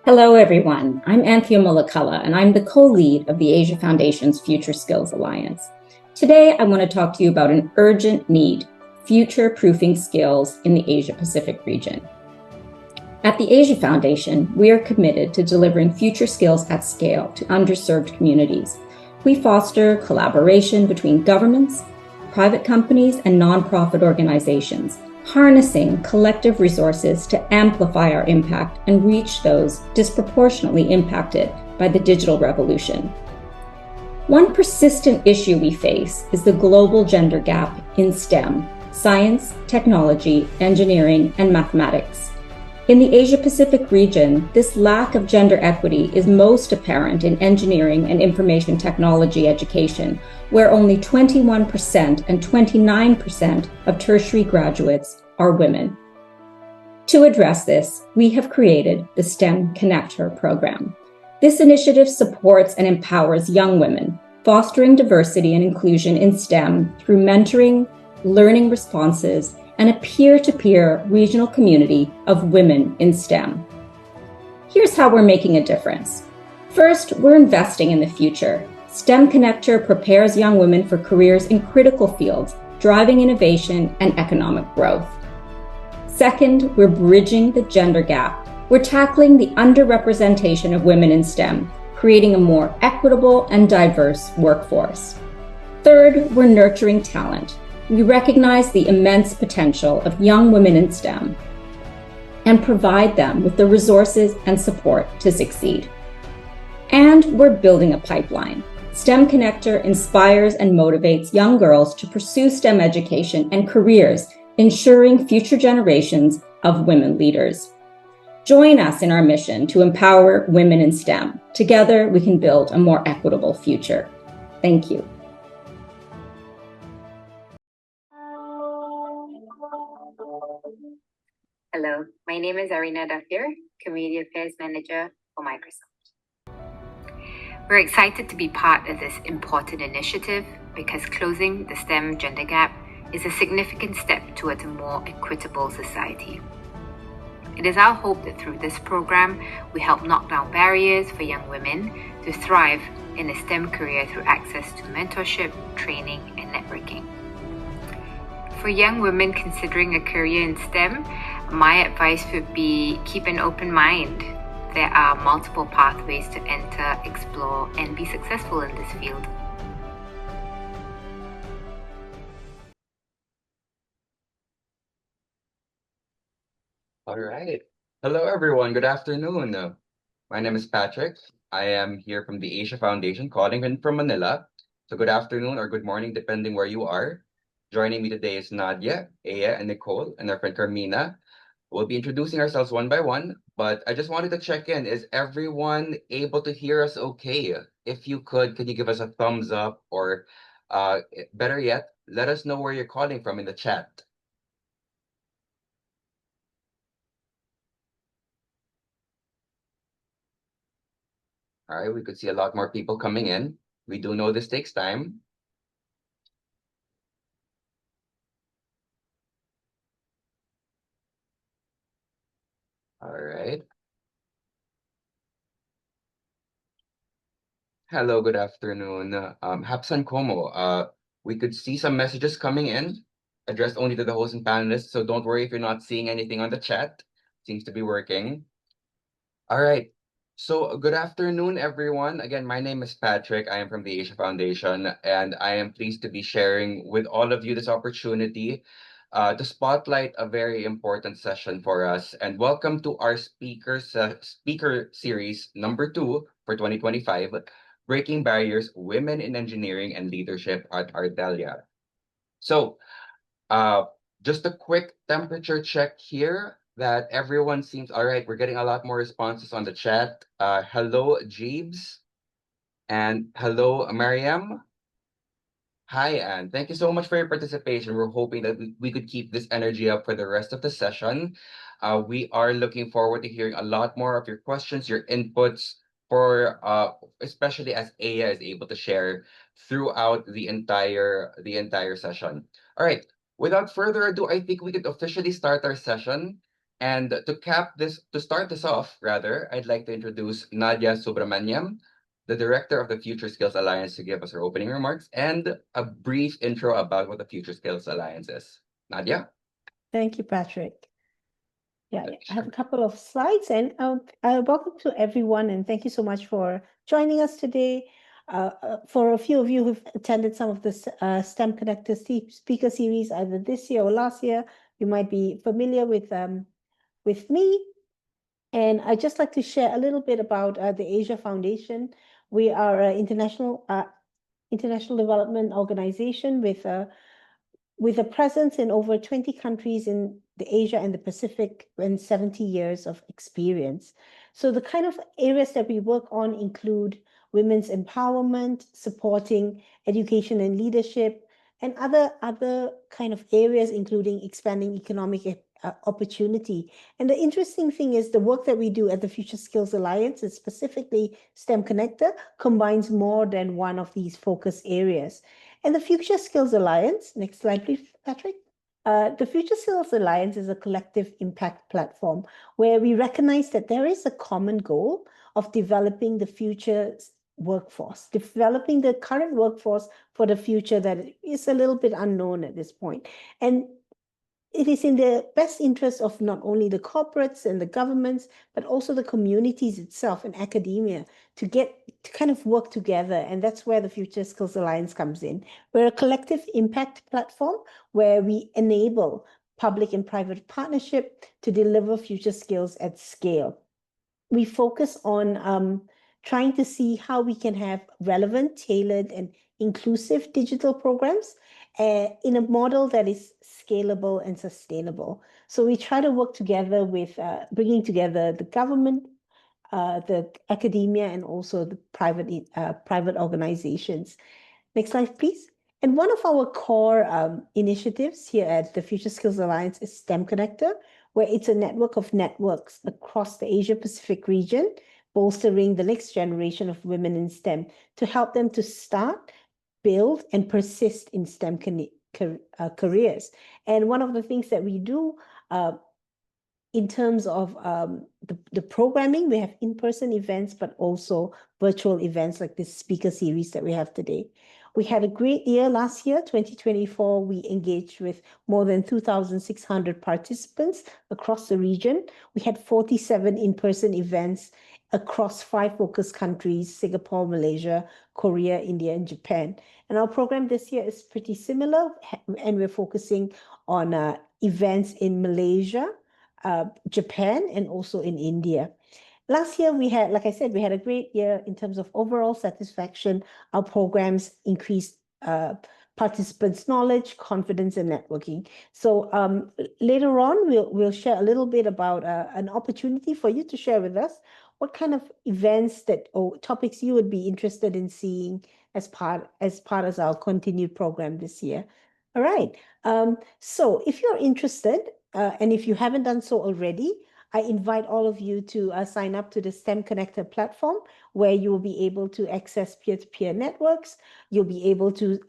Hello, everyone. I'm Anthea Mulakala, and I'm the co-lead of the Asia Foundation's Future Skills Alliance. Today, I want to talk to you about an urgent need, future-proofing skills in the Asia-Pacific region. At the Asia Foundation, we are committed to delivering future skills at scale to underserved communities. We foster collaboration between governments, private companies, and nonprofit organizations, harnessing collective resources to amplify our impact and reach those disproportionately impacted by the digital revolution. One persistent issue we face is the global gender gap in STEM, science, technology, engineering, and mathematics. In the Asia-Pacific region, this lack of gender equity is most apparent in engineering and information technology education, where only 21% and 29% of tertiary graduates are women. To address this, we have created the STEM ConnectHER program. This initiative supports and empowers young women, fostering diversity and inclusion in STEM through mentoring, learning responses, and a peer-to-peer regional community of women in STEM. Here's how we're making a difference. First, we're investing in the future. STEM ConnectHER prepares young women for careers in critical fields, driving innovation and economic growth. Second, we're bridging the gender gap. We're tackling the underrepresentation of women in STEM, creating a more equitable and diverse workforce. Third, we're nurturing talent. We recognize the immense potential of young women in STEM and provide them with the resources and support to succeed. And we're building a pipeline. STEM ConnectHER inspires and motivates young girls to pursue STEM education and careers, ensuring future generations of women leaders. Join us in our mission to empower women in STEM. Together, we can build a more equitable future. Thank you. Hello, my name is Arina Dafir, Community Affairs Manager for Microsoft. We're excited to be part of this important initiative because closing the STEM gender gap is a significant step towards a more equitable society. It is our hope that through this program, we help knock down barriers for young women to thrive in a STEM career through access to mentorship, training, and networking. For young women considering a career in STEM, my advice would be keep an open mind. There are multiple pathways to enter, explore, and be successful in this field. All right. Hello, everyone. Good afternoon. My name is Patrick. I am here from the Asia Foundation, calling in from Manila. So good afternoon or good morning, depending where you are. Joining me today is Nadia, Aya, and Nicole, and our friend Carmina. We'll be introducing ourselves one by one, but I just wanted to check in. Is everyone able to hear us okay? If you could you give us a thumbs up or better yet, let us know where you're calling from in the chat. All right, we could see a lot more people coming in. We do know this takes time. All right. Hello, good afternoon. Hapsan Como. We could see some messages coming in, addressed only to the host and panelists, so don't worry if you're not seeing anything on the chat. Seems to be working. All right. So good afternoon, everyone. Again, my name is Patrick. I am from the Asia Foundation, and I am pleased to be sharing with all of you this opportunity to spotlight a very important session for us. And welcome to our speaker series number 2 for 2025, Breaking Barriers, Women in Engineering and Leadership at Artelia. So just a quick temperature check here that everyone seems all right. We're getting a lot more responses on the chat. Hello, Jeeves. And hello, Mariam. Hi, Anne. Thank you so much for your participation. We're hoping that we could keep this energy up for the rest of the session. We are looking forward to hearing a lot more of your questions, your inputs, for especially as Aya is able to share throughout the entire session. All right. Without further ado, I think we could officially start our session. And to start this off, rather, I'd like to introduce Nadia Subramaniam, the director of the Future Skills Alliance, to give us her opening remarks and a brief intro about what the Future Skills Alliance is. Nadia? Thank you, Patrick. Yeah, Okay, I have a couple of slides, and welcome to everyone, and thank you so much for joining us today. For a few of you who've attended some of the STEM Connector speaker series, either this year or last year, you might be familiar with me. And I'd just like to share a little bit about the Asia Foundation. We are an international development organization with a presence in over 20 countries in the Asia and the Pacific and 70 years of experience. So the kind of areas that we work on include women's empowerment, supporting education and leadership, and other kind of areas, including expanding economic opportunity. And the interesting thing is the work that we do at the Future Skills Alliance, and specifically STEM ConnectHER, combines more than one of these focus areas. And the Future Skills Alliance, next slide, please, Patrick. The Future Skills Alliance is a collective impact platform where we recognize that there is a common goal of developing the future workforce, developing the current workforce for the future that is a little bit unknown at this point. And it is in the best interest of not only the corporates and the governments, but also the communities itself and academia to kind of work together. And that's where the Future Skills Alliance comes in. We're a collective impact platform where we enable public and private partnership to deliver future skills at scale. We focus on trying to see how we can have relevant, tailored, and inclusive digital programs in a model that is scalable and sustainable. So we try to work together with bringing together the government, the academia, and also the private organizations. Next slide, please. And one of our core initiatives here at the Future Skills Alliance is STEM ConnectHER, where it's a network of networks across the Asia-Pacific region, bolstering the next generation of women in STEM to help them to start, build, and persist in STEM careers. And one of the things that we do in terms of the programming, we have in-person events, but also virtual events like this speaker series that we have today. We had a great year last year, 2024. We engaged with more than 2,600 participants across the region. We had 47 in-person events across 5 focus countries: Singapore, Malaysia, Korea, India, and Japan. And our program this year is pretty similar, and we're focusing on events in Malaysia, Japan, and also in India. Last year, we had, like I said, we had a great year in terms of overall satisfaction. Our programs increased participants' knowledge, confidence, and networking. So later on, we'll share a little bit about an opportunity for you to share with us what kind of events or topics you would be interested in seeing as part of our continued program this year. All right. So if you're interested, and if you haven't done so already, I invite all of you to sign up to the STEM ConnectHER platform, where you will be able to access peer-to-peer networks. You'll be able to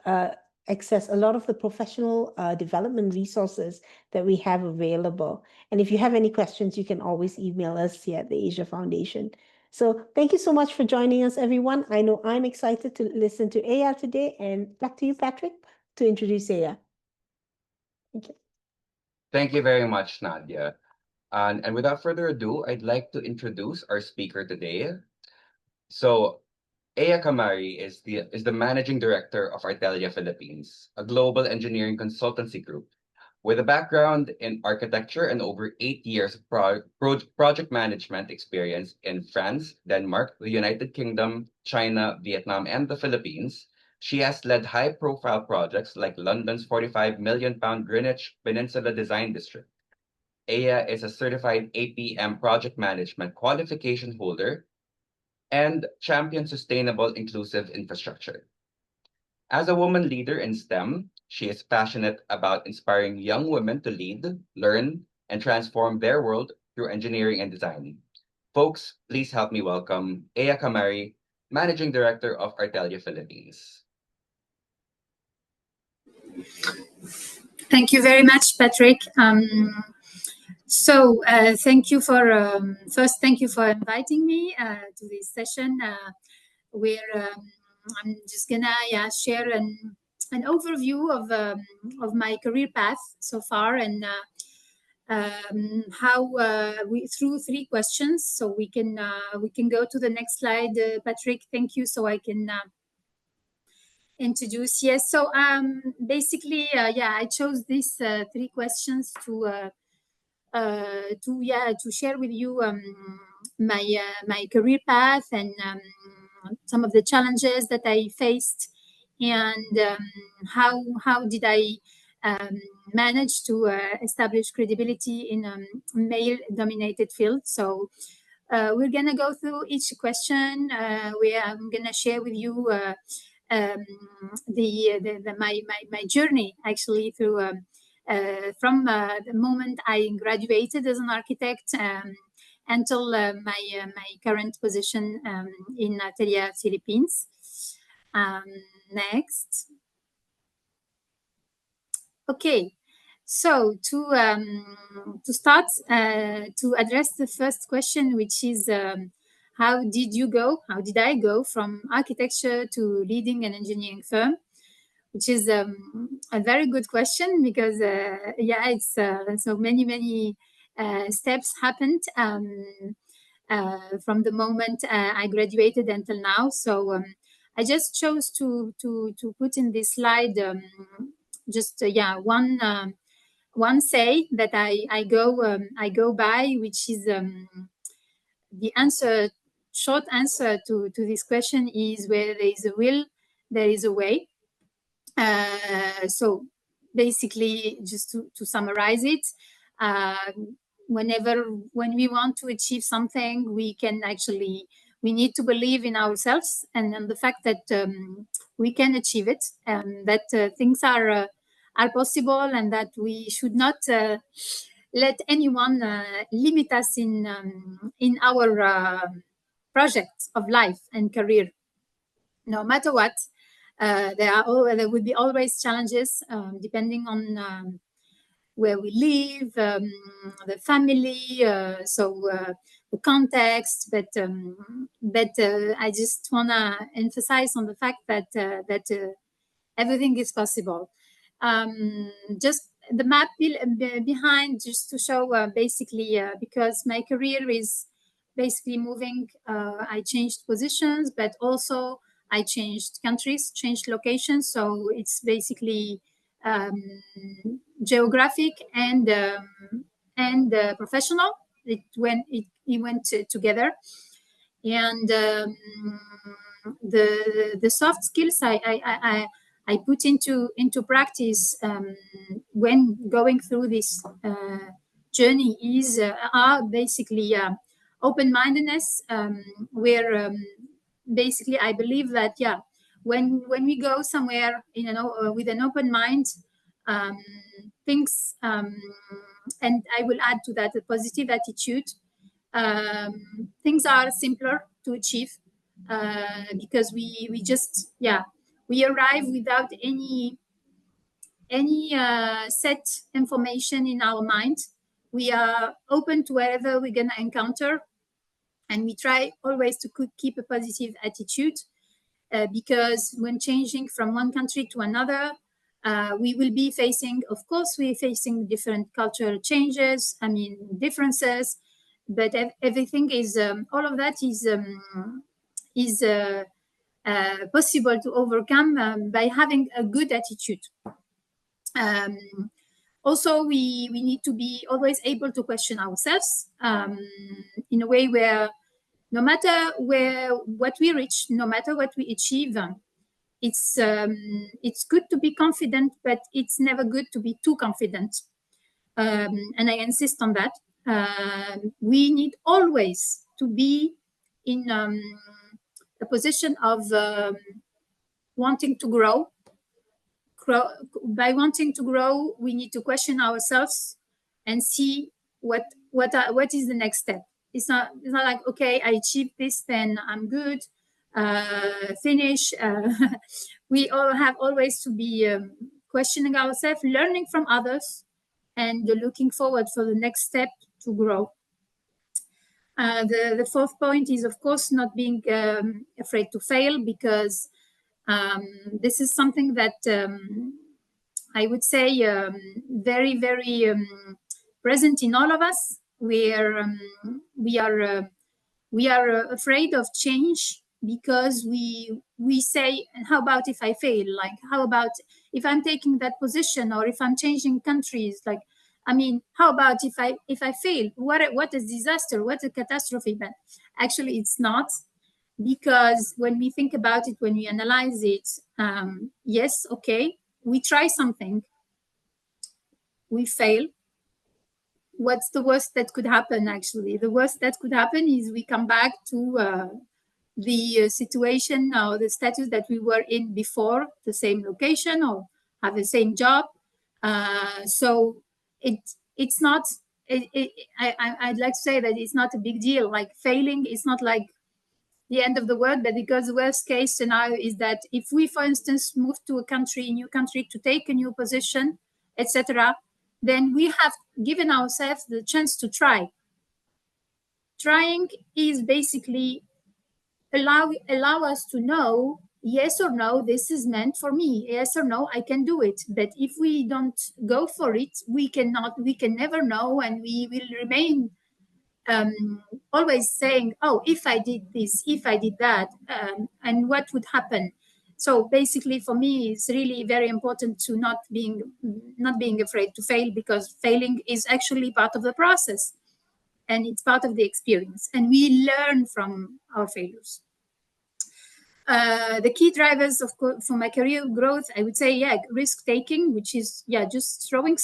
access a lot of the professional development resources that we have available. And if you have any questions, you can always email us here at the Asia Foundation. So thank you so much for joining us, everyone. I know I'm excited to listen to Aya today. And back to you, Patrick, to introduce Aya. Thank you. Thank you very much, Nadia. And without further ado, I'd like to introduce our speaker today. So, Aya Khammari is the managing director of Artelia Philippines, a global engineering consultancy group with a background in architecture and over 8 years of project management experience in France, Denmark, the United Kingdom, China, Vietnam, and the Philippines. She has led high-profile projects like London's £45 million Greenwich Peninsula Design District. Aya is a certified APM project management qualification holder and champions sustainable inclusive infrastructure. As a woman leader in STEM, she is passionate about inspiring young women to lead, learn, and transform their world through engineering and design. Folks, please help me welcome Aya Khammari, Managing Director of Artelia Philippines. Thank you very much, Patrick. Thank you for first. Thank you for inviting me to this session. Where I'm just gonna share an overview of my career path so far, and how we through 3 questions. So we can go to the next slide, Patrick. Thank you. So I can introduce. Yes. So basically, I chose these 3 questions to share with you my career path and some of the challenges that I faced, and how did I manage to establish credibility in a male-dominated field. So we're gonna go through each question where I'm gonna share with you my journey actually through from the moment I graduated as an architect until my current position in Artelia, Philippines. Next. Okay, so to start, to address the first question, which is how did I go from architecture to leading an engineering firm? Which is a very good question, because it's so many steps happened from the moment I graduated until now. So I just chose to put in this slide just one say that I go by, which is the answer. Short answer to this question is, where there is a will, there is a way. So basically, just to summarize it, when we want to achieve something, we need to believe in ourselves and in the fact that we can achieve it, and that things are possible, and that we should not let anyone limit us in our projects of life and career, no matter what. There would be always challenges depending on where we live, the family, the context. But I just wanna emphasize on the fact that everything is possible. Just the map behind, just to show basically, because my career is basically moving. I changed positions, but also I changed countries, changed locations. So it's basically geographic and professional. It went together, and the soft skills I put into practice when going through this journey are basically open-mindedness, where basically I believe that when we go somewhere with an open mind, things and I will add to that a positive attitude, things are simpler to achieve, because we just we arrive without any set information in our mind. We are open to whatever we're gonna encounter, and we try always to keep a positive attitude, because when changing from one country to another, we will be facing, of course, we're facing different cultural changes, differences, but everything is, all of that is possible to overcome by having a good attitude. Also, we need to be always able to question ourselves in a way where no matter what we reach, no matter what we achieve, it's good to be confident, but it's never good to be too confident. And I insist on that. We need always to be in a position of wanting to grow. By wanting to grow, we need to question ourselves and see what is the next step. It's not like, okay, I achieved this, then I'm good, finish. We all have always to be questioning ourselves, learning from others, and looking forward for the next step to grow. The fourth point is, of course, not being afraid to fail, because this is something that I would say very, very present in all of us, where we are afraid of change, because we say, how about if I fail? Like, how about if I'm taking that position, or if I'm changing countries? Like, I mean, how about if I fail? What a disaster! What a catastrophe! But actually, it's not, because when we think about it, when we analyze it, yes, okay, we try something, we fail. What's the worst that could happen? Actually, the worst that could happen is we come back to the situation or the status that we were in before, the same location, or have the same job. So it's not. I'd like to say that it's not a big deal. Like, failing is not like the end of the world, but because the worst case scenario is that if we, for instance, move to a new country to take a new position, etc., then we have given ourselves the chance to try. Trying is basically allow us to know, yes or no, this is meant for me, yes or no, I can do it. But if we don't go for it, we can never know, and we will remain always saying, oh, if I did this, if I did that, and what would happen? So basically, for me, it's really very important to not being afraid to fail, because failing is actually part of the process, and it's part of the experience, and we learn from our failures. The key drivers, of course, for my career growth, I would say, risk taking, which is just throwing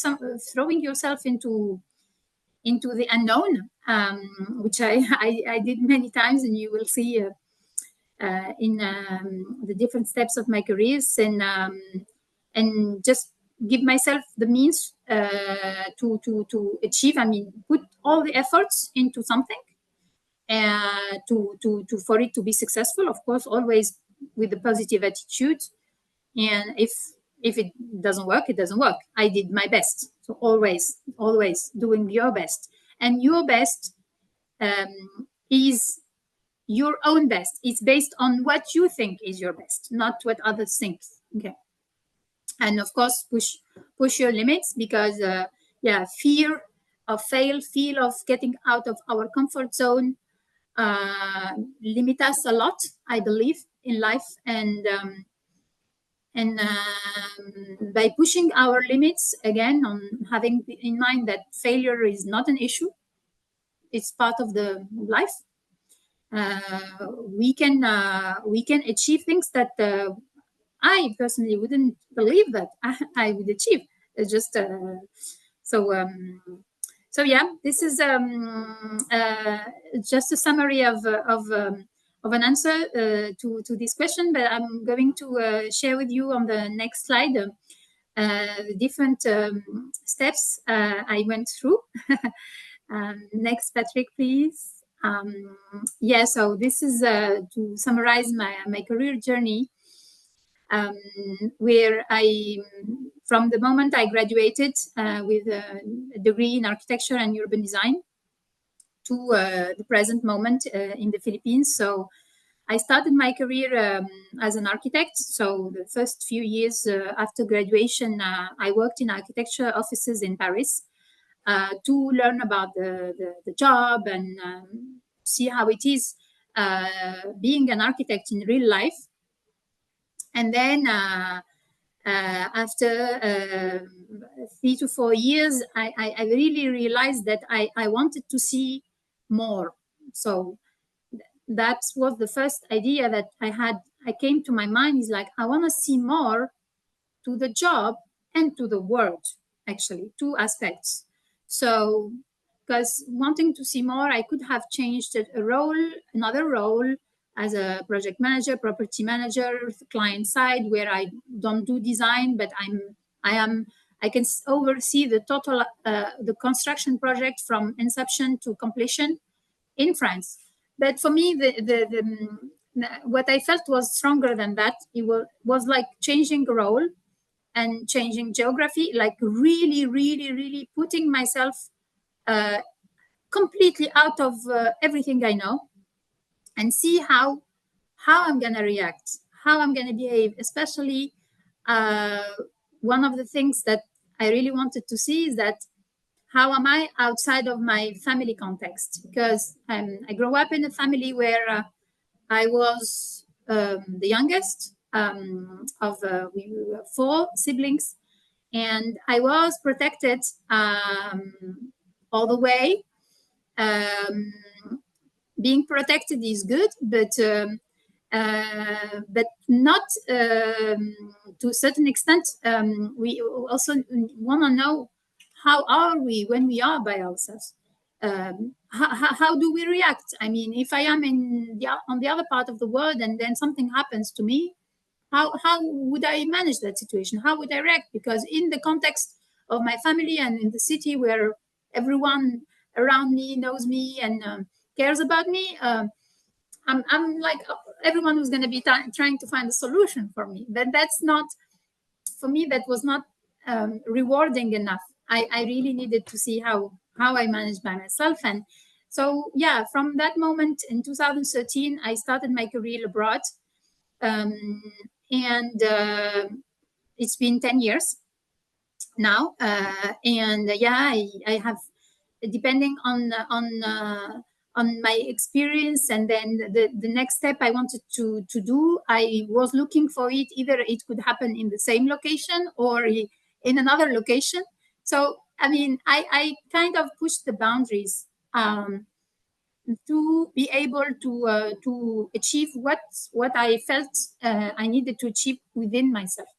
yourself into the unknown, which I did many times, and you will see in the different steps of my careers, and just give myself the means to achieve. I mean, put all the efforts into something for it to be successful. Of course, always with the positive attitude. And if it doesn't work, it doesn't work. I did my best. So always doing your best. And your best is your own best. It's based on what you think is your best, not what others think. Okay. And of course, push your limits, because fear of fail, fear of getting out of our comfort zone limit us a lot, I believe, in life. And by pushing our limits, again, on having in mind that failure is not an issue, it's part of the life, we can achieve things that I personally wouldn't believe that I would achieve. It's just so yeah, this is just a summary of an answer to this question, but I'm going to share with you on the next slide the different steps I went through. Next, Patrick, please. So this is to summarize my career journey, where from the moment I graduated with a degree in architecture and urban design to the present moment in the Philippines. So I started my career as an architect. So the first few years after graduation, I worked in architecture offices in Paris to learn about the job and see how it is being an architect in real life. And then after 3 to 4 years, I really realized that I wanted to see more. So that was the first idea that I came to my mind, is like, I want to see more to the job and to the world, actually, 2 aspects. So, because wanting to see more, I could have changed another role as a project manager, property manager, client side, where I don't do design, but I can oversee the total the construction project from inception to completion in France. But for me, what I felt was stronger than that. It was like changing role and changing geography, like really putting myself completely out of everything I know, and see how I'm gonna react, how I'm gonna behave. Especially one of the things that I really wanted to see is that how am I outside of my family context? Because I grew up in a family where I was the youngest of we were 4 siblings, and I was protected all the way. Being protected is good, but not to a certain extent. We also want to know how are we when we are by ourselves. How do we react? I mean, if I am on the other part of the world and then something happens to me, how would I manage that situation? How would I react? Because in the context of my family and in the city where everyone around me knows me and cares about me, I'm like everyone who's going to be trying to find a solution for me. That's not, for me, that was not rewarding enough. I really needed to see how I managed by myself. And so, yeah, from that moment in 2013, I started my career abroad. And it's been 10 years now. And yeah, I have, depending on my experience, and then the next step I wanted to do, I was looking for it. Either it could happen in the same location or in another location. So, I mean, I kind of pushed the boundaries to be able to achieve what I felt I needed to achieve within myself.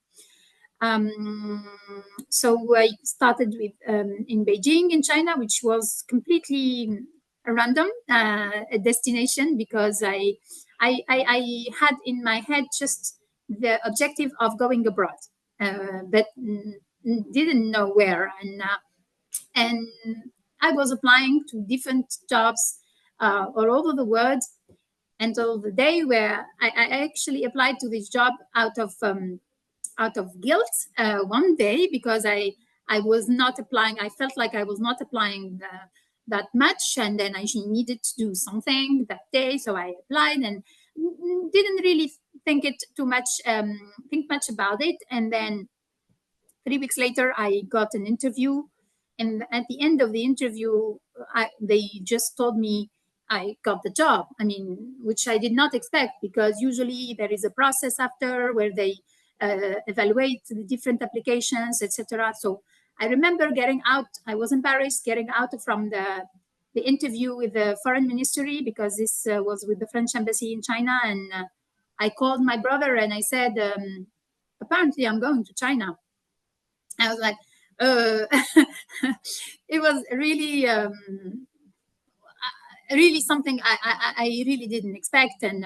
So I started with in Beijing in China, which was completely a random a destination, because I had in my head just the objective of going abroad, but didn't know where. And I was applying to different jobs all over the world, until the day where I actually applied to this job out of guilt one day, because I was not applying. I felt like I was not applying that much, and then I needed to do something that day, so I applied and didn't really think much about it. And then 3 weeks later, I got an interview, and at the end of the interview, they just told me I got the job. I mean, which I did not expect, because usually there is a process after where they evaluate the different applications, etc. So I remember getting out. I was embarrassed getting out from the interview with the foreign ministry, because this was with the French embassy in China. And I called my brother and I said, apparently I'm going to China. I was like, it was really, really something I really didn't expect. And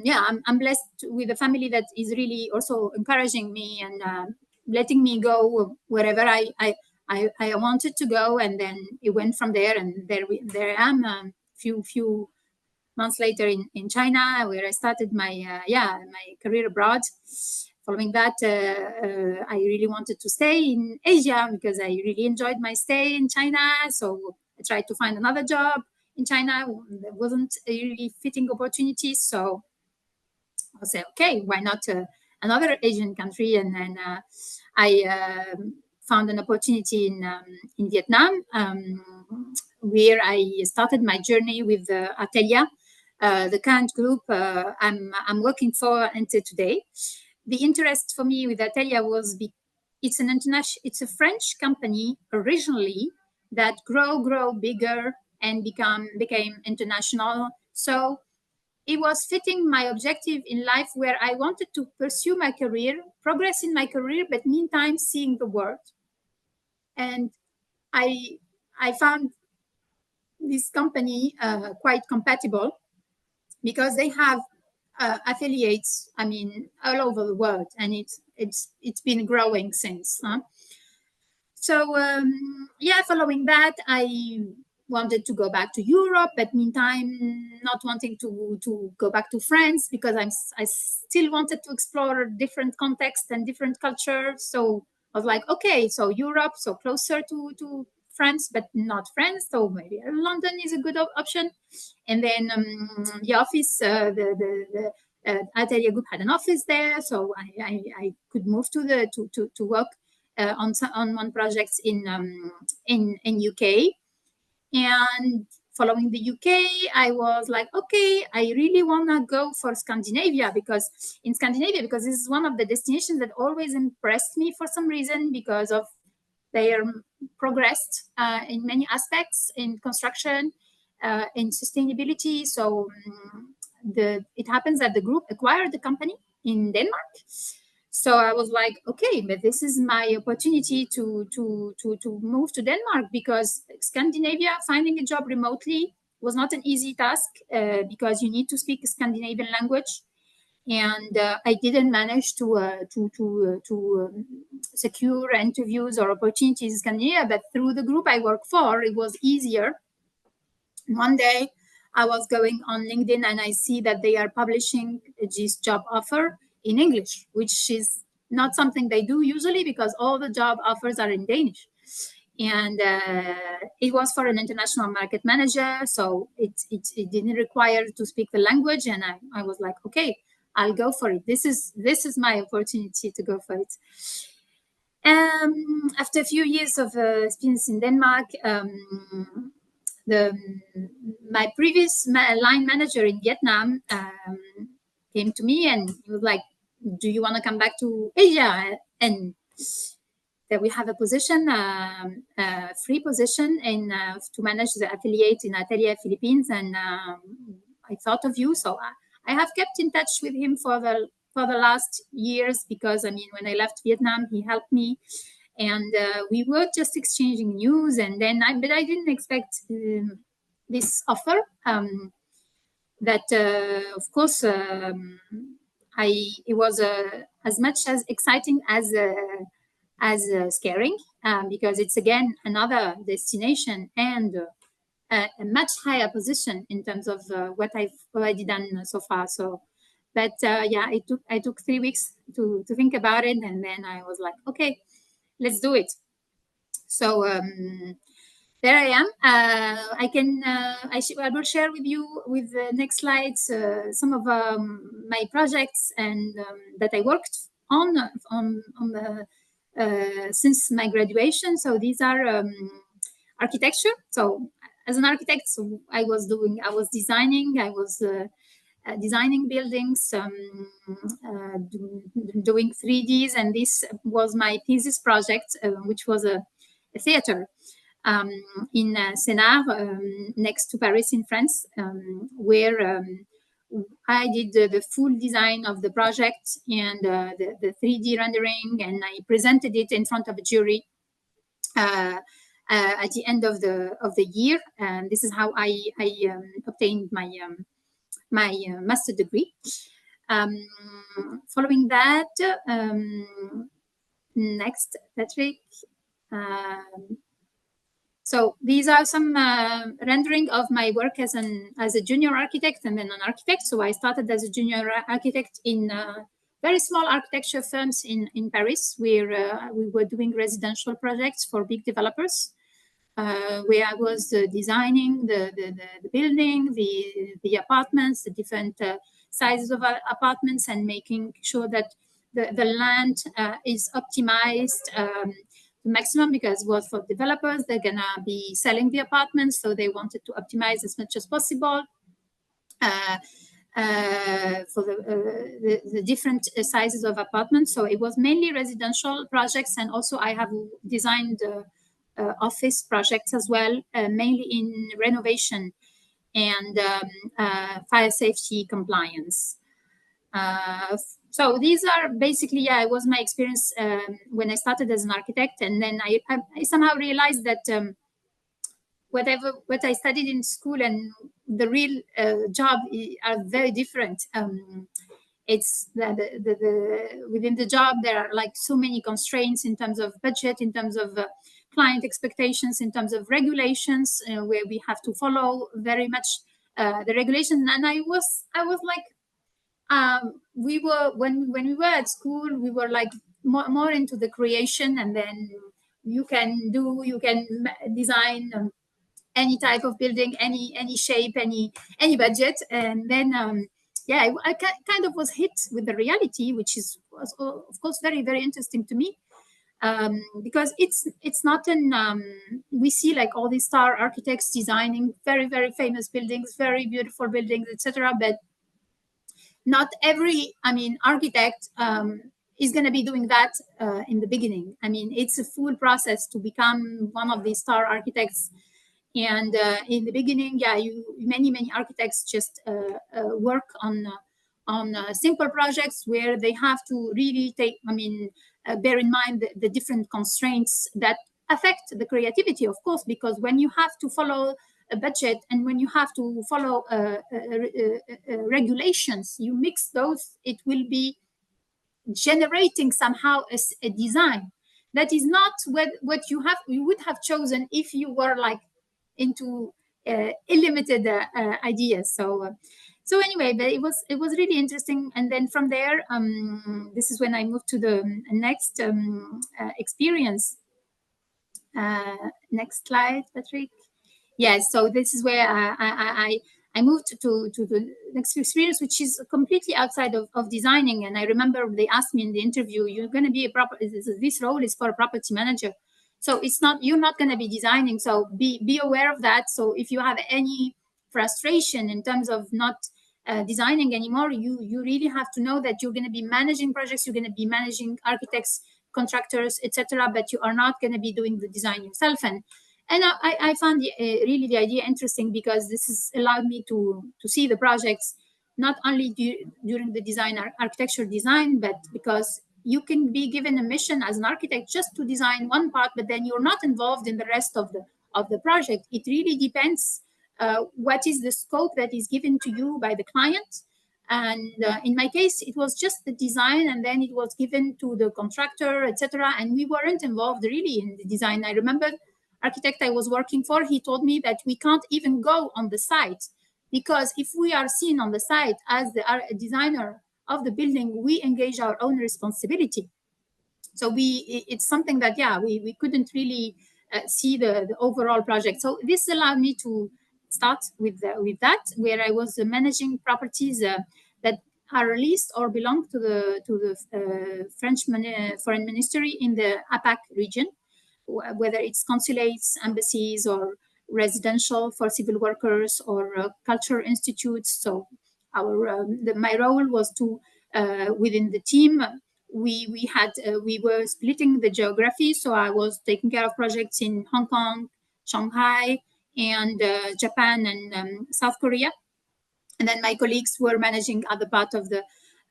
yeah, I'm blessed with a family that is really also encouraging me and letting me go wherever I wanted to go. And then it went from there, and there I am. Few months later in China, where I started my career abroad. Following that, I really wanted to stay in Asia, because I really enjoyed my stay in China. So I tried to find another job in China. There wasn't really fitting opportunities. So I said, okay, why not another Asian country? And then I found an opportunity in Vietnam, where I started my journey with Artelia, the current group I'm working for until today. The interest for me with Artelia was it's a French company originally that grow bigger and became international. So it was fitting my objective in life, where I wanted to pursue my career, progress in my career, but meantime seeing the world. And I found this company quite compatible, because they have affiliates, I mean, all over the world, and it's been growing since. So yeah, following that, I wanted to go back to Europe, but meantime not wanting to go back to France because I still wanted to explore different contexts and different cultures. So I was like, okay, so Europe, so closer to France, but not France. So maybe London is a good option. And then the office, the Artelia Group had an office there, so I could move to work on one project in UK. And following the UK, I was like, okay, I really want to go for Scandinavia because this is one of the destinations that always impressed me for some reason because of their progressed in many aspects in construction, in sustainability. So it happens that the group acquired the company in Denmark. So I was like, okay, but this is my opportunity to move to Denmark because Scandinavia, finding a job remotely was not an easy task because you need to speak a Scandinavian language. And I didn't manage to secure interviews or opportunities in Scandinavia, but through the group I work for, it was easier. One day I was going on LinkedIn and I see that they are publishing this job offer in English, which is not something they do usually because all the job offers are in Danish. And it was for an international market manager, so it didn't require to speak the language. And I was like, okay, I'll go for it. This is my opportunity to go for it. After a few years of experience in Denmark, my previous line manager in Vietnam came to me and he was like, do you want to come back to Asia? And that we have a position, a free position to manage the affiliate in Artelia Philippines. And I thought of you. So I have kept in touch with him for the last years because, I mean, when I left Vietnam, he helped me. And we were just exchanging news. And then but I didn't expect this offer that, of course, it was as much as exciting as scaring because it's again another destination and a much higher position in terms of what I've already done so far. So, but yeah, I took 3 weeks to think about it, and then I was like, okay, let's do it. So there I am. I will share with you with the next slides some of my projects and that I worked on the since my graduation. So these are architecture. So as an architect, so I was designing. I was designing buildings, doing 3Ds, and this was my thesis project, which was a theater in Sénart, next to Paris in France, where I did the full design of the project and the 3D rendering, and I presented it in front of a jury at the end of the year. And this is how I obtained my master degree. Following that, next, Patrick. So these are some rendering of my work as a junior architect and then an architect. So I started as a junior architect in very small architecture firms in Paris, where we were doing residential projects for big developers, where I was designing the building, the apartments, the different sizes of apartments, and making sure that the land is optimized maximum, because it was for developers. They're gonna be selling the apartments, so they wanted to optimize as much as possible for the different sizes of apartments. So it was mainly residential projects, and also I have designed office projects as well, mainly in renovation and fire safety compliance. So these are basically, it was my experience when I started as an architect, and then I somehow realized that what I studied in school and the real job are very different. It's within the job there are like so many constraints in terms of budget, in terms of client expectations in terms of regulations, where we have to follow very much the regulations. And I was like, we were when we were at school, we were like more into the creation, and then you can design any type of building, any shape, any budget, and then yeah, I kind of was hit with the reality, which was of course very, very interesting to me, because it's not an we see like all these star architects designing very, very famous buildings, very beautiful buildings, etc. But not every, architect is going to be doing that in the beginning. I mean, it's a full process to become one of these star architects. And in the beginning, yeah, many architects just work on simple projects where they have to really bear in mind the different constraints that affect the creativity, of course, because when you have to follow a budget and when you have to follow regulations, you mix those, it will be generating somehow a design that is not what you would have chosen if you were like into illimited ideas. So anyway, but it was really interesting. And then from there, this is when I moved to the next experience. Next slide, Patrick. Yes, so this is where I moved to the next experience, which is completely outside of designing. And I remember they asked me in the interview, "You're going to be this role is for a property manager, so you're not going to be designing. So be aware of that. So if you have any frustration in terms of not designing anymore, you really have to know that you're going to be managing projects, you're going to be managing architects, contractors, etc. But you are not going to be doing the design yourself." And I found really the idea interesting, because this has allowed me to see the projects not only during the architecture design, but because you can be given a mission as an architect just to design one part, but then you're not involved in the rest of the project. It really depends what is the scope that is given to you by the client. And in my case, it was just the design, and then it was given to the contractor, etc. And we weren't involved really in the design. I remember architect I was working for, he told me that we can't even go on the site, because if we are seen on the site as the designer of the building, we engage our own responsibility. So it's something that, yeah, we couldn't really see the overall project. So this allowed me to start with that, where I was managing properties that are leased or belong to the French foreign ministry in the APAC region, whether it's consulates, embassies, or residential for civil workers, or culture institutes. So my role was to within the team, we were splitting the geography. So I was taking care of projects in Hong Kong, Shanghai, and Japan, and South Korea. And then my colleagues were managing other part of the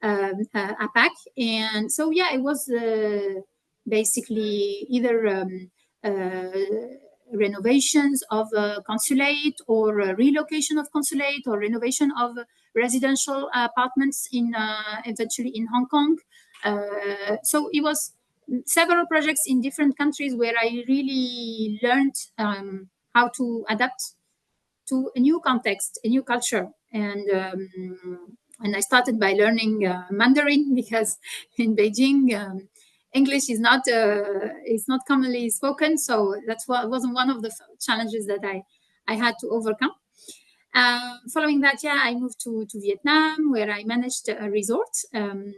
APAC. And so, yeah, it was basically either renovations of consulate, or relocation of consulate, or renovation of residential apartments eventually in Hong Kong. So it was several projects in different countries where I really learned how to adapt to a new context, a new culture. And I started by learning Mandarin, because in Beijing, English is not commonly spoken. So that's wasn't one of the challenges that I had to overcome. Following that, yeah, I moved to Vietnam, where I managed a resort. And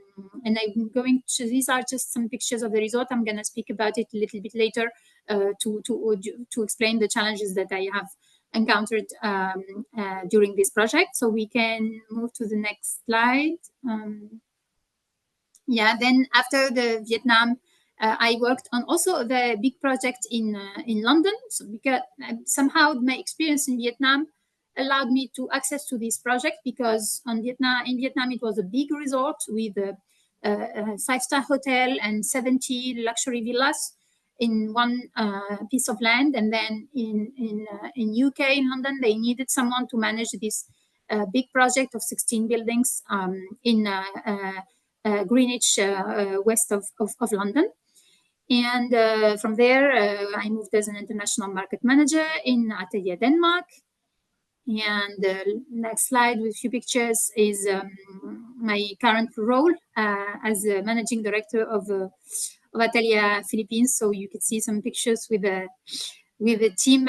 I'm going to, these are just some pictures of the resort. I'm going to speak about it a little bit later to explain the challenges that I have encountered during this project. So we can move to the next slide. Yeah, then after the Vietnam, I worked on also the big project in London. So because somehow my experience in Vietnam allowed me to access to this project, because in Vietnam it was a big resort with a 5-star hotel and 70 luxury villas in one piece of land. And then in UK, in London, they needed someone to manage this big project of 16 buildings in Greenwich, west of London. And from there, I moved as an international market manager in Artelia, Denmark. And the next slide with a few pictures is my current role as a managing director of Artelia Philippines. So you can see some pictures with a team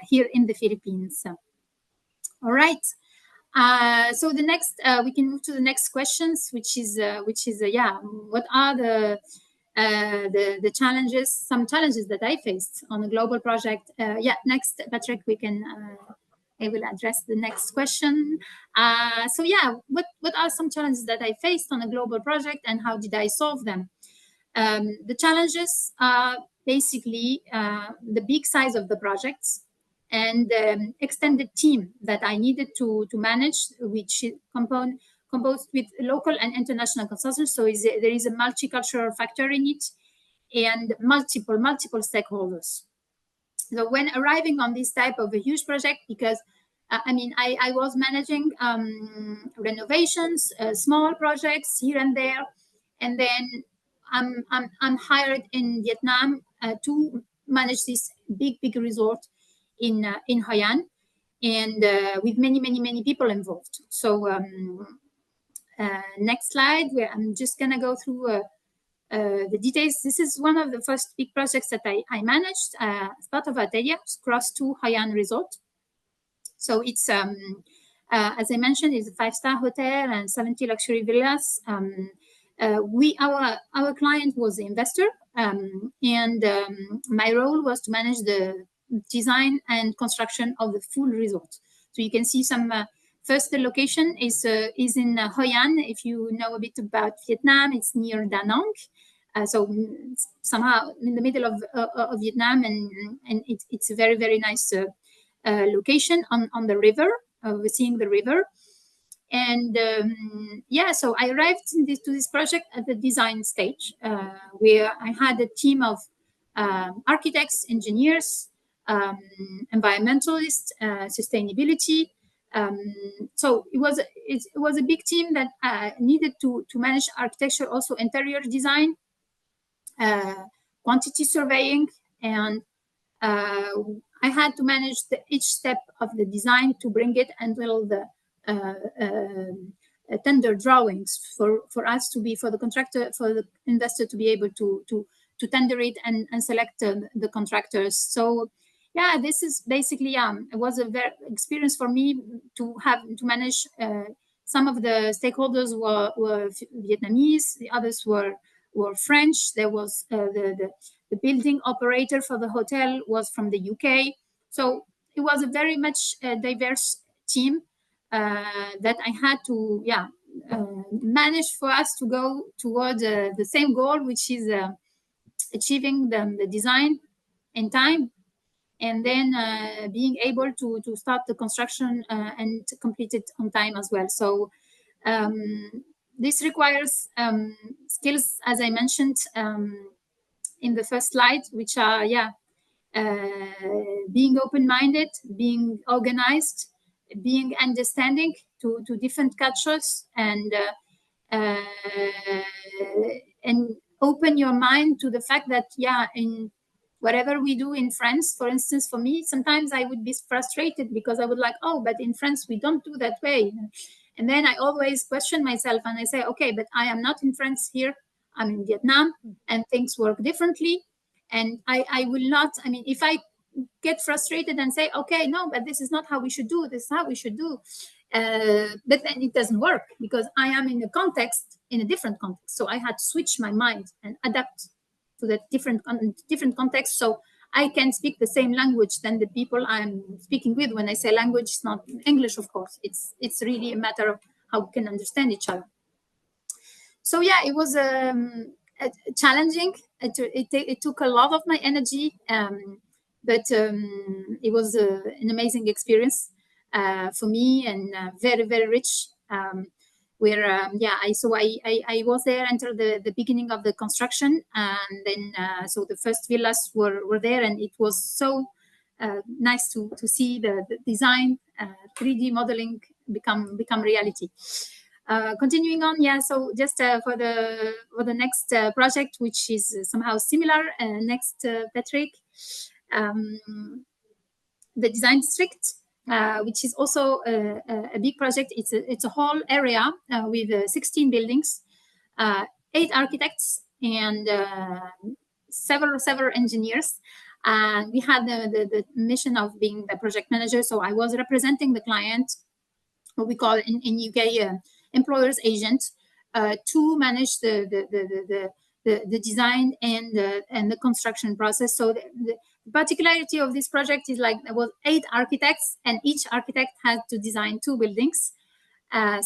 here in the Philippines. All right. So the next, we can move to the next questions, which is yeah, what are the challenges, some challenges that I faced on a global project? Yeah, next, Patrick, we can. I will address the next question. So yeah, what are some challenges that I faced on a global project, and how did I solve them? The challenges are basically the big size of the projects and the extended team that I needed to manage, which is composed with local and international consultants. So there is a multicultural factor in it, and multiple stakeholders. So when arriving on this type of a huge project, because I mean, I was managing renovations, small projects here and there, and then I'm hired in Vietnam to manage this big resort in Hoi An, and with many people involved. So next slide, where I'm just gonna go through the details. This is one of the first big projects that I managed as part of Artelia, Cross to Hoi An Resort. So it's, as I mentioned, it's a 5-star hotel and 70 luxury villas. Our client was the investor, and my role was to manage the design and construction of the full resort. So you can see some. First, the location is in Hoi An. If you know a bit about Vietnam, it's near Da Nang. So somehow in the middle of Vietnam, and it's a very nice location on the river, overseeing the river. And yeah, so I arrived to this project at the design stage, where I had a team of architects, engineers, environmentalists, sustainability. So it was a big team that needed to manage architecture, also interior design, quantity surveying, and I had to manage each step of the design to bring it until the tender drawings for us to be, for the contractor, for the investor to be able to tender it and select the contractors. So yeah, this is basically it was a very experience for me to manage. Some of the stakeholders were Vietnamese, the others were French. There was the building operator for the hotel was from the UK. So it was a very much diverse team that I had to manage for us to go toward the same goal, which is achieving the design in time, and then being able to start the construction and to complete it on time as well. So this requires skills, as I mentioned in the first slide, which are being open-minded, being organized, being understanding to different cultures, and open your mind to the fact that in whatever we do in France, for instance, for me, sometimes I would be frustrated because I would like, oh, but in France we don't do that way. And then I always question myself and I say, okay, but I am not in France here, I'm in Vietnam, and things work differently. And I will not, I mean, if I get frustrated and say, okay, no, but this is not how we should do, this is how we should do. But then it doesn't work because I am in a different context. So I had to switch my mind and adapt to that different context. So I can speak the same language than the people I'm speaking with. When I say language, it's not English, of course. It's really a matter of how we can understand each other. So yeah, it was challenging. It took a lot of my energy, but it was an amazing experience for me, and very rich. Where I was there until the beginning of the construction, and then so the first villas were there, and it was so nice to see the design 3D modeling become reality. Continuing on, yeah. So just for the next project, which is somehow similar. Next, Patrick, the design district, which is also a big project. It's a whole area with 16 buildings, 8 architects, and several engineers. And we had the mission of being the project manager. So I was representing the client, what we call in UK employer's agent, to manage the design and the construction process. So the particularity of this project is like there was 8 architects, and each architect had to design 2 buildings.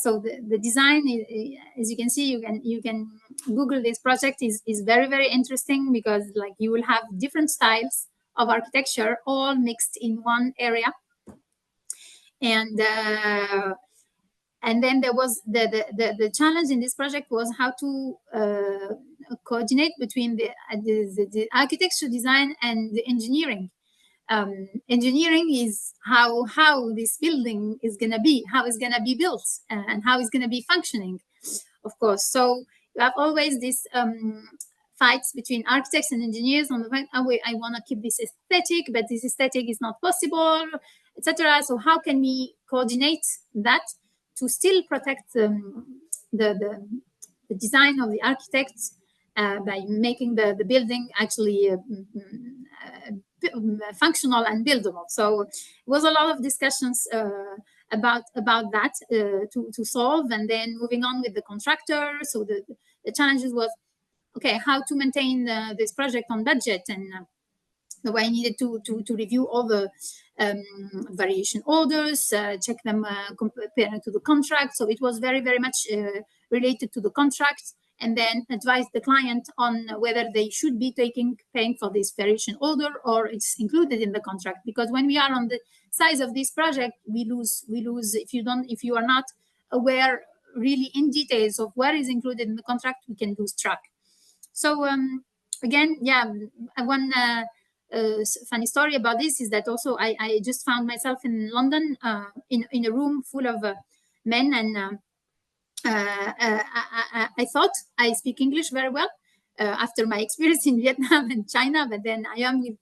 So the design, as you can see, you can Google this project, is very interesting, because like you will have different styles of architecture all mixed in one area. And then there was the challenge in this project was how to coordinate between the architecture design and the engineering. Engineering is how this building is going to be, how it's going to be built, and how it's going to be functioning, of course. So you have always this fights between architects and engineers on the fact, oh, wait, I want to keep this aesthetic, but this aesthetic is not possible, etc. So how can we coordinate that to still protect the design of the architects by making the building actually functional and buildable? So it was a lot of discussions about that to solve, and then moving on with the contractor. So the challenges was, okay, how to maintain this project on budget, and the way I needed to review all the variation orders, check them compared to the contract. So it was very much related to the contract, and then advise the client on whether they should be paying for this variation order, or it's included in the contract. Because when we are on the size of this project, we lose if you are not aware really in details of what is included in the contract, we can lose track. So again, yeah, one funny story about this is that also I just found myself in London in a room full of men, and I thought I speak English very well after my experience in Vietnam and China, but then I am with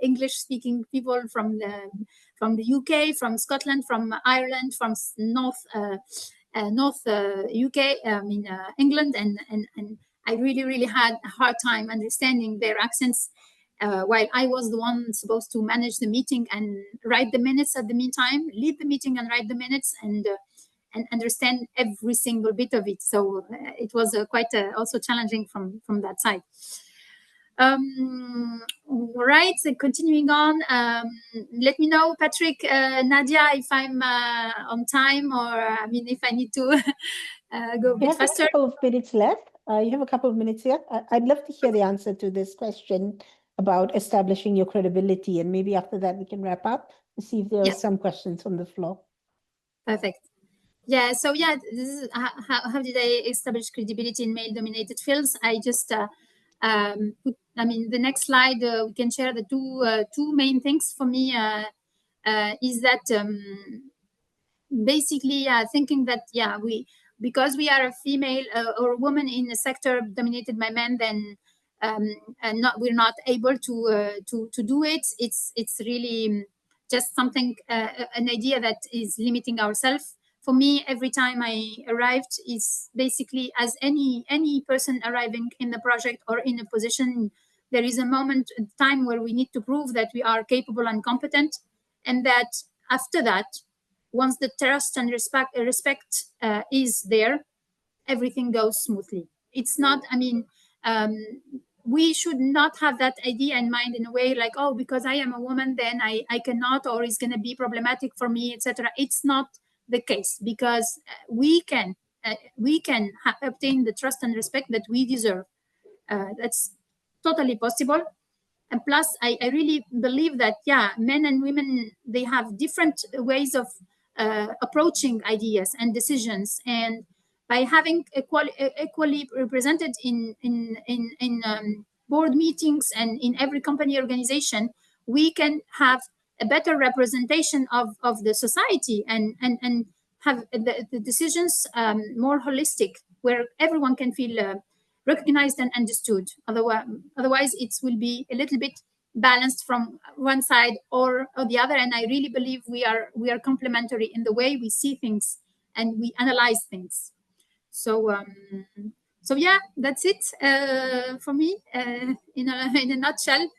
English-speaking people from the UK, from Scotland, from Ireland, from North UK, in England, and I really had a hard time understanding their accents, while I was the one supposed to manage the meeting and write the minutes at the meantime, lead the meeting and write the minutes, and understand every single bit of it. So it was quite also challenging from that side. Right, so continuing on, let me know, Patrick, Nadia, if I'm on time, or I mean, if I need to go a bit faster. You have a couple of minutes left. You have a couple of minutes here. I'd love to hear the answer to this question about establishing your credibility, and maybe after that we can wrap up to see if there are some questions from the floor. Perfect. Yeah, so yeah, this is how did I establish credibility in male-dominated fields? I just the next slide, we can share the two main things for me is that basically thinking that because we are a female or a woman in a sector dominated by men, then we're not able to do it. It's really just something, an idea that is limiting ourselves. For me, every time I arrived, is basically as any person arriving in the project or in a position, there is a moment in time where we need to prove that we are capable and competent, and that after that, once the trust and respect is there, everything goes smoothly. It's not, we should not have that idea in mind in a way like, oh, because I am a woman, then I cannot, or it's going to be problematic for me, etc. It's not the case, because we can obtain the trust and respect that we deserve. That's totally possible. And plus, I really believe that, men and women, they have different ways of approaching ideas and decisions. And by having equally represented in board meetings and in every company organization, we can have a better representation of the society and have the decisions more holistic, where everyone can feel recognized and understood. Otherwise, it will be a little bit balanced from one side or the other. And I really believe we are complementary in the way we see things and we analyze things. So so yeah, that's it for me in a nutshell.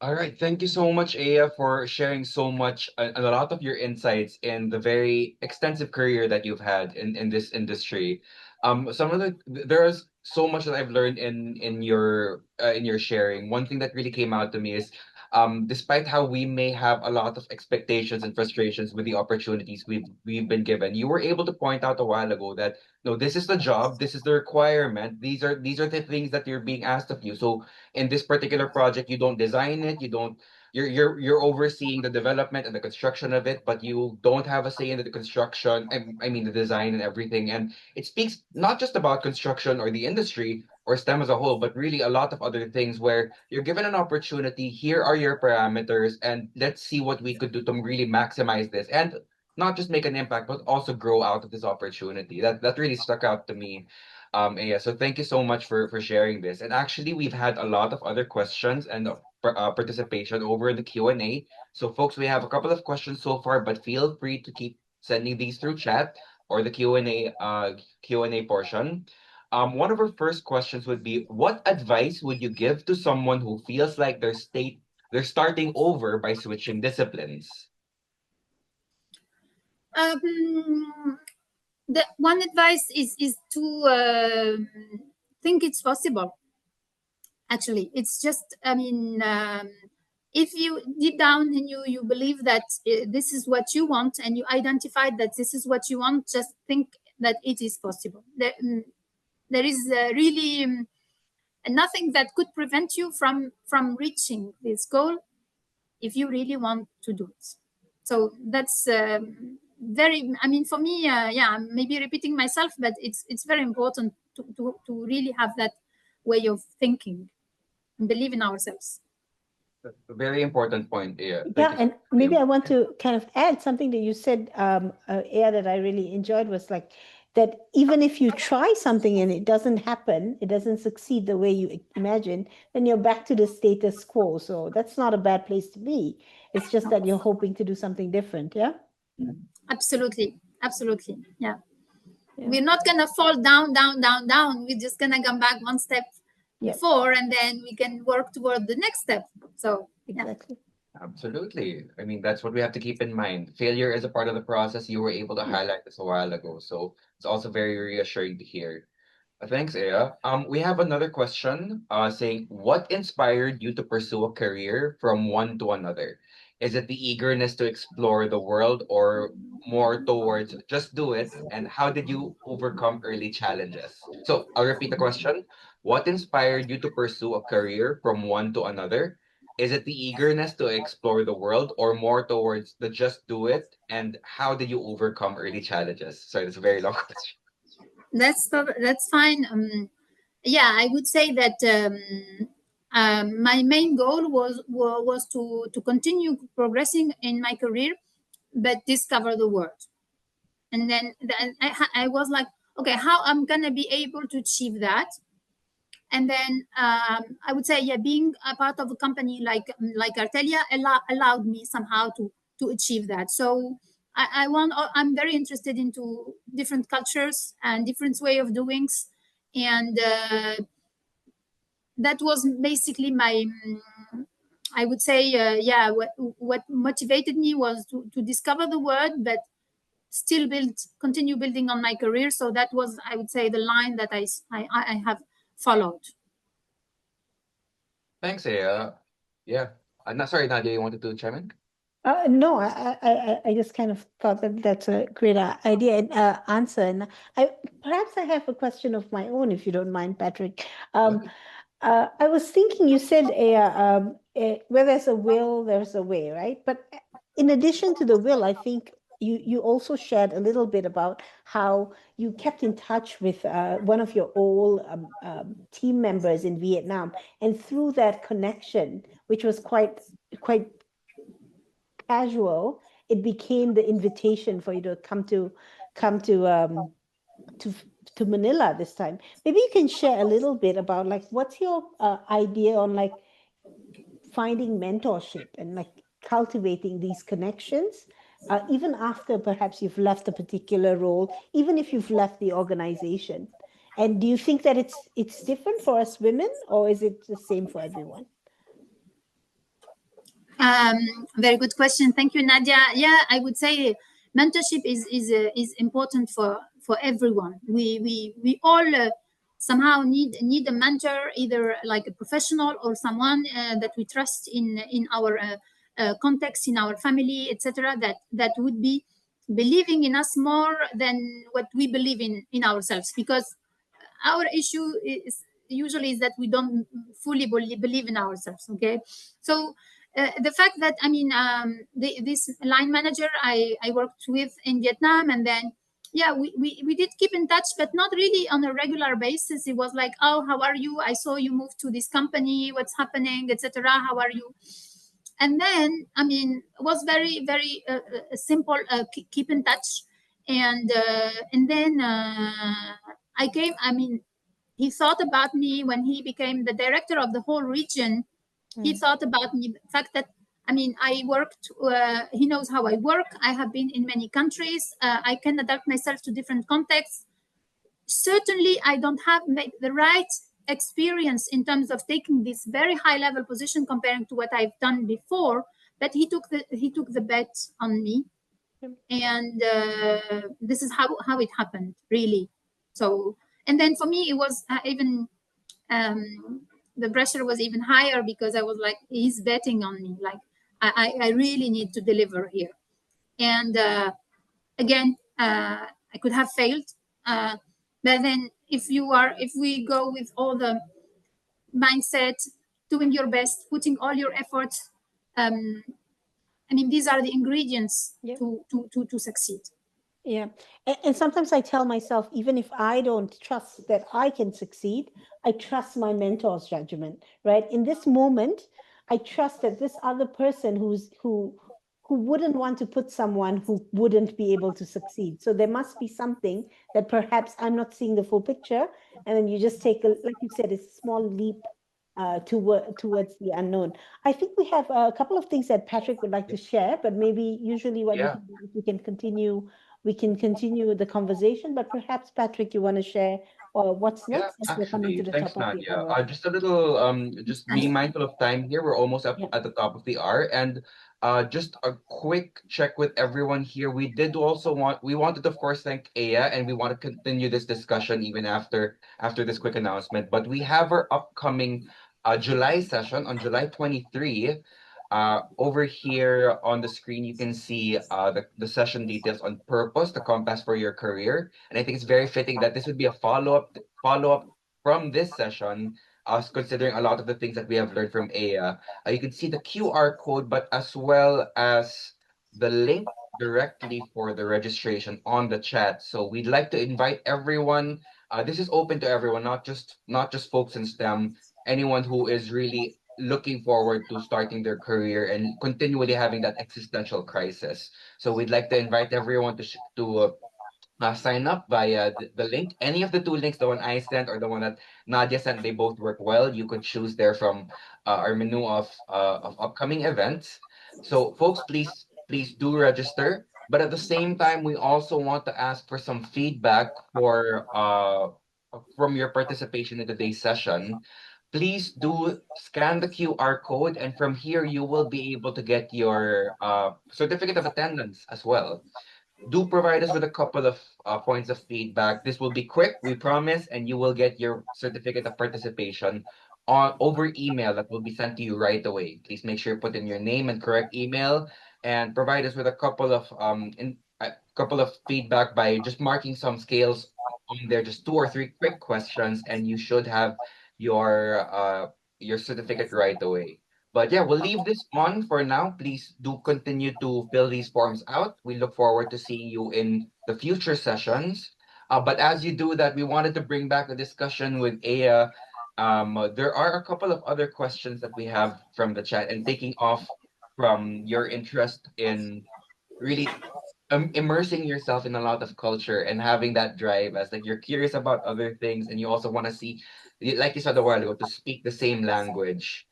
All right. Thank you so much, Aya, for sharing so much and a lot of your insights in the very extensive career that you've had in this industry. Some of there's so much that I've learned in your sharing. One thing that really came out to me is despite how we may have a lot of expectations and frustrations with the opportunities we've been given, you were able to point out a while ago that no, this is the job, this is the requirement, these are the things that you're being asked of you. So in this particular project, you don't design it, you're overseeing the development and the construction of it, but you don't have a say in the construction, I mean the design and everything. And it speaks not just about construction or the industry or STEM as a whole, but really a lot of other things where you're given an opportunity. Here are your parameters, and let's see what we could do to really maximize this and not just make an impact, but also grow out of this opportunity. That really stuck out to me. Yeah, so thank you so much for sharing this. And actually, we've had a lot of other questions and participation over in the Q&A. So folks, we have a couple of questions so far, but feel free to keep sending these through chat or the Q&A portion. One of our first questions would be, what advice would you give to someone who feels like they're starting over by switching disciplines? The one advice is to think it's possible. Actually, it's just, I mean, if you deep down in you believe that this is what you want, and you identified that this is what you want, just think that it is possible. There is really nothing that could prevent you from reaching this goal if you really want to do it. So that's very, I mean, for me, yeah, maybe repeating myself, but it's very important to really have that way of thinking and believe in ourselves. That's a very important point, yeah. Yeah, and maybe I want to kind of add something that you said, Aya, that I really enjoyed, was like that even if you try something and it doesn't happen, it doesn't succeed the way you imagine, then you're back to the status quo. So that's not a bad place to be. It's just that you're hoping to do something different, yeah? Absolutely, absolutely, yeah. We're not gonna fall down. We're just gonna come back one step before, and then we can work toward the next step. So exactly. Absolutely. I mean, that's what we have to keep in mind. Failure is a part of the process. You were able to highlight this a while ago. So it's also very reassuring to hear. Thanks, Aya. We have another question saying, what inspired you to pursue a career from one to another? Is it the eagerness to explore the world or more towards just do it? And how did you overcome early challenges? So I'll repeat the question. What inspired you to pursue a career from one to another? Is it the eagerness to explore the world or more towards the just do it? And how did you overcome early challenges? Sorry, that's a very long question. That's fine. Yeah, I would say that my main goal was to continue progressing in my career, but discover the world. And then I was like, okay, how I'm gonna be able to achieve that? And then I would say, yeah, being a part of a company like Artelia allowed me somehow to achieve that. So I'm very interested into different cultures and different way of doings, and that was basically my, I would say, yeah, what motivated me was to discover the world, but still continue building on my career. So that was, I would say, the line that I have followed. Thanks, Aya. Yeah. Not sorry, Nadia, you wanted to chime in? No, I just kind of thought that that's a great idea and answer. And perhaps I have a question of my own, if you don't mind, Patrick. I was thinking, you said where there's a will, there's a way, right? But in addition to the will, I think you also shared a little bit about how you kept in touch with one of your old team members in Vietnam, and through that connection, which was quite casual, it became the invitation for you to come to to Manila this time. Maybe you can share a little bit about like what's your idea on like finding mentorship and like cultivating these connections, even after perhaps you've left a particular role, even if you've left the organization. And do you think that it's different for us women, or is it the same for everyone? Very good question. Thank you, Nadia. Yeah, I would say mentorship is important for everyone. We all somehow need a mentor, either like a professional or someone that we trust in our context, in our family, etc. That would be believing in us more than what we believe in ourselves, because our issue is usually is that we don't fully believe in ourselves. Okay, so the fact that this line manager I worked with in Vietnam, and then yeah, we did keep in touch, but not really on a regular basis. It was like, oh, how are you? I saw you move to this company. What's happening, etc. How are you? And then it was very simple, keep in touch. And then I came. He thought about me when he became the director of the whole region. He thought about me, the fact that I worked. He knows how I work. I have been in many countries. I can adapt myself to different contexts. Certainly, I don't have made the right experience in terms of taking this very high level position comparing to what I've done before. But he took the bet on me, and this is how it happened, really. So, and then for me, it was even the pressure was even higher, because I was like, he's betting on me. Like, I really need to deliver here. And again, I could have failed. But then if we go with all the mindset, doing your best, putting all your efforts, these are the ingredients to succeed. Yeah. And sometimes I tell myself, even if I don't trust that I can succeed, I trust my mentor's judgment, right? In this moment, I trust that this other person who wouldn't want to put someone who wouldn't be able to succeed. So there must be something that perhaps I'm not seeing the full picture. And then you just take like you said, a small leap towards the unknown. I think we have a couple of things that Patrick would like to share, but maybe usually what we can do is we can continue the conversation, but perhaps Patrick, you want to share what's Yeah, next as we're coming to actually, the thanks, top of the Nadia. hour. Just a little, just being mindful of time here. We're almost up Yeah. at the top of the hour, and just a quick check with everyone here. We wanted, of course, thank Aya, and we want to continue this discussion even after this quick announcement. But we have our upcoming July session on July 23. Over here on the screen, you can see the session details on purpose, the compass for your career. And I think it's very fitting that this would be a follow-up from this session, us considering a lot of the things that we have learned from Aya. You can see the QR code, but as well as the link directly for the registration on the chat. So we'd like to invite everyone. This is open to everyone, not just folks in STEM, anyone who is really looking forward to starting their career and continually having that existential crisis. So we'd like to invite everyone to sign up via the link. Any of the two links, the one I sent or the one that Nadia sent, they both work well. You could choose there from our menu of upcoming events. So folks, please do register. But at the same time, we also want to ask for some feedback from your participation in today's session. Please do scan the QR code, and from here you will be able to get your certificate of attendance as well. Do provide us with a couple of points of feedback. This will be quick, we promise, and you will get your certificate of participation on over email that will be sent to you right away. Please make sure you put in your name and correct email, and provide us with a couple of feedback by just marking some scales on there, just two or three quick questions, and you should have your certificate right away. But yeah, we'll leave this on for now. Please do continue to fill these forms out. We look forward to seeing you in the future sessions. But as you do that, we wanted to bring back a discussion with Aya. There are a couple of other questions that we have from the chat, and taking off from your interest in really immersing yourself in a lot of culture and having that drive as like you're curious about other things and you also want to see, like you said a while ago, to speak the same language,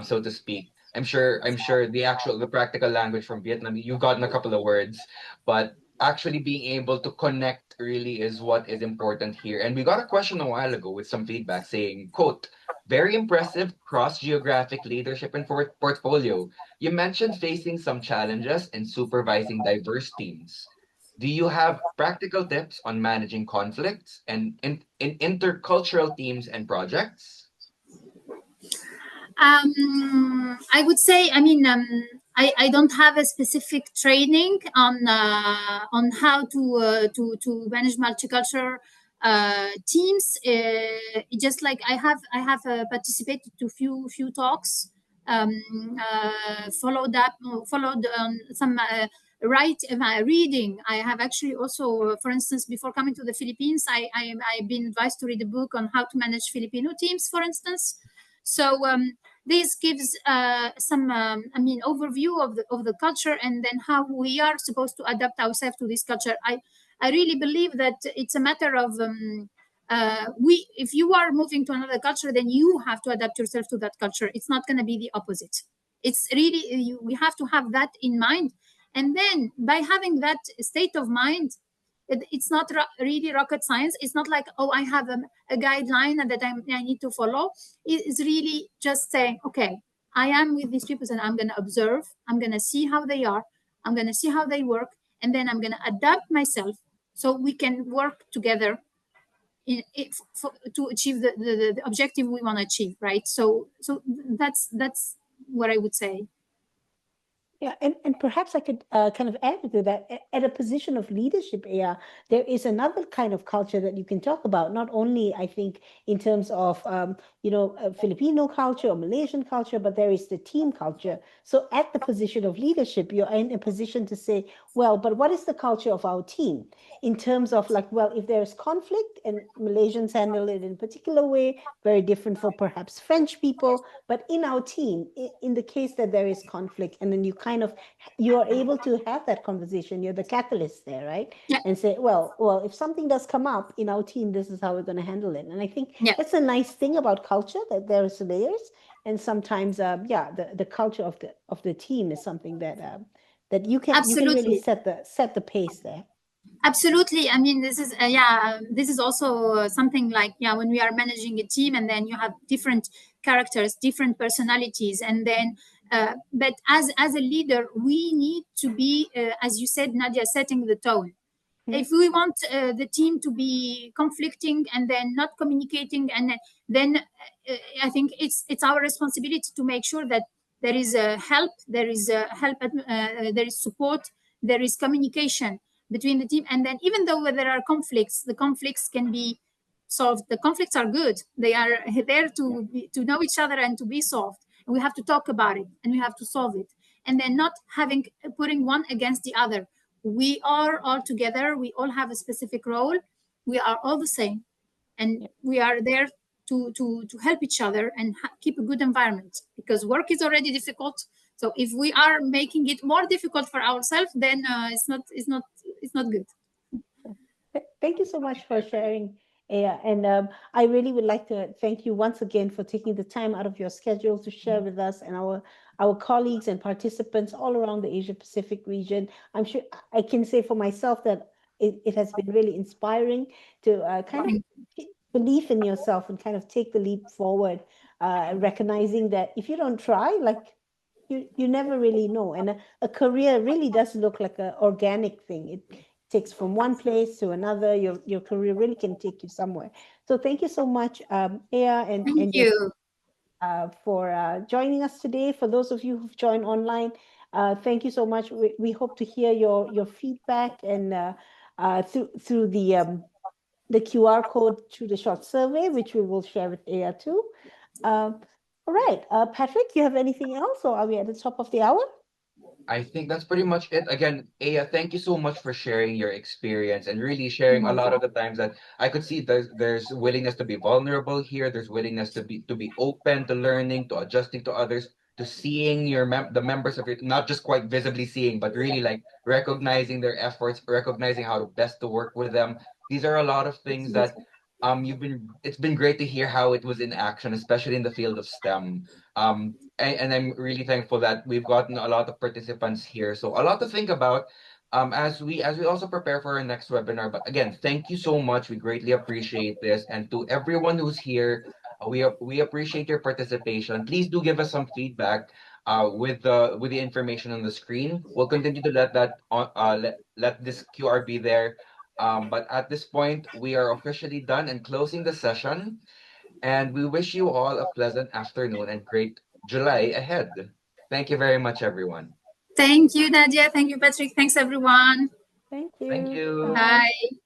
so to speak. I'm sure the practical language from Vietnam, you've gotten a couple of words, but actually being able to connect really is what is important here. And we got a question a while ago with some feedback saying, quote, very impressive cross-geographic leadership and portfolio. You mentioned facing some challenges and supervising diverse teams. Do you have practical tips on managing conflicts and in intercultural teams and projects? I would say, I don't have a specific training on how to manage multicultural teams. Just like I have participated to few talks, followed some reading. I have actually also, for instance, before coming to the Philippines, I've been advised to read a book on how to manage Filipino teams, for instance. So this gives some overview of the culture, and then how we are supposed to adapt ourselves to this culture. I really believe that it's a matter of we if you are moving to another culture, then you have to adapt yourself to that culture. It's not going to be the opposite. It's really we have to have that in mind, and then by having that state of mind, it's not really rocket science. It's not like, oh, I have a guideline that I need to follow. It's really just saying, okay, I am with these people and I'm going to observe. I'm going to see how they are. I'm going to see how they work. And then I'm going to adapt myself so we can work together to achieve the objective we want to achieve, right? So that's what I would say. Yeah, and perhaps I could kind of add to that. At a position of leadership, Aya, there is another kind of culture that you can talk about. Not only, I think, in terms of Filipino culture or Malaysian culture, but there is the team culture. So at the position of leadership, you're in a position to say, well, but what is the culture of our team in terms of like, well, if there's conflict, and Malaysians handle it in a particular way, very different for perhaps French people, but in our team, in the case that there is conflict, and then you are able to have that conversation. You're the catalyst there, right? Yeah. And say, well, if something does come up in our team, this is how we're going to handle it. And I think that's a nice thing about culture, that there's layers. And sometimes, the culture of the team is something that you can really set the pace there. Absolutely. I mean, this is also something like, when we are managing a team, and then you have different characters, different personalities, and then but as a leader, we need to be, as you said, Nadia, setting the tone. If we want the team to be conflicting and then not communicating, and then I think it's our responsibility to make sure that there is help, there is there is support, there is communication between the team. And then even though there are conflicts, the conflicts can be solved. The conflicts are good. They are there to know each other and to be solved. And we have to talk about it, and we have to solve it. And then not putting one against the other. We are all together. We all have a specific role. We are all the same, and we are there to help each other and keep a good environment, because work is already difficult. So if we are making it more difficult for ourselves, then it's not good. Thank you so much for sharing, Aya. And I really would like to thank you once again for taking the time out of your schedule to share with us and our colleagues and participants all around the Asia Pacific region. I'm sure I can say for myself that it has been really inspiring to kind of believe in yourself and kind of take the leap forward, recognizing that if you don't try, like you never really know. And a career really does look like an organic thing. It takes from one place to another. Your career really can take you somewhere. So thank you so much, Aya, and you for joining us today. For those of you who've joined online, thank you so much. We hope to hear your feedback and through the QR code through the short survey, which we will share with Aya too. All right, Patrick, you have anything else, or are we at the top of the hour? I think that's pretty much it. Again, Aya, thank you so much for sharing your experience and really sharing a lot of the times that I could see there's willingness to be vulnerable here. There's willingness to be open to learning, to adjusting to others, to seeing the members of your, not just quite visibly seeing, but really like recognizing their efforts, recognizing how best to work with them. These are a lot of things that it's been great to hear how it was in action, especially in the field of STEM. And I'm really thankful that we've gotten a lot of participants here. So a lot to think about as we also prepare for our next webinar. But again, thank you so much. We greatly appreciate this. And to everyone who's here, we appreciate your participation. Please do give us some feedback with the information on the screen. We'll continue to let that on let this QR be there. But at this point, we are officially done and closing the session. And we wish you all a pleasant afternoon and great July ahead. Thank you very much, everyone. Thank you, Nadia. Thank you, Patrick. Thanks, everyone. Thank you. Thank you. Bye.